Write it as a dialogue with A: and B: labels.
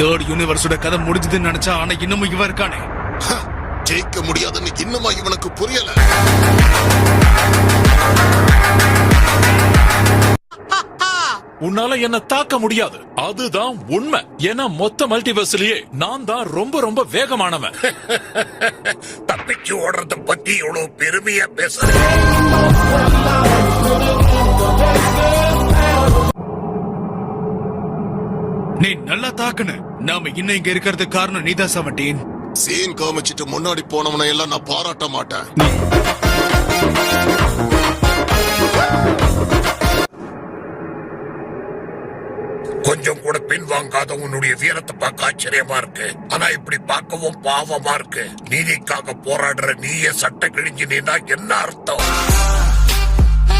A: Third யூனிவர்ஸோட கதை முடிஞ்சதுன்னு நினைச்சா, ஆனா இன்னமும் இவன் இருக்கானே.
B: ஜெயிக்க முடியாதுன்னு இன்னுமா இவனுக்கு புரியல?
C: உன்னால என்ன தாக்க முடியாது, அதுதான் உண்மை. ஏன்னா மொத்த மல்டிவர்ஸ்லயே நான் தான் ரொம்ப ரொம்ப வேகமானவன்.
D: தப்பிச்சு ஓடுறத பத்தி இவ்வளவு பெருமையா பேசுறேன்.
A: நீ நல்லா தாக்குன. நாம இன்னும் இங்க இருக்கிறதுக்கு காரணம் நீதான் 17.
B: சீன் காமிச்சிட்டு முன்னாடி போனவனை எல்லாம் நான் பாராட்ட மாட்டேன்.
D: கொஞ்சம் கூட பின்வாங்காத உன்னுடைய வீரத்தை பார்க்க ஆச்சரியமா இருக்கு. ஆனா இப்படி பார்க்கவும் பாவமா இருக்கு. நீதிக்காக போராடுற நீயே சட்டை கிழிஞ்சு நின்னா என்ன அர்த்தம்?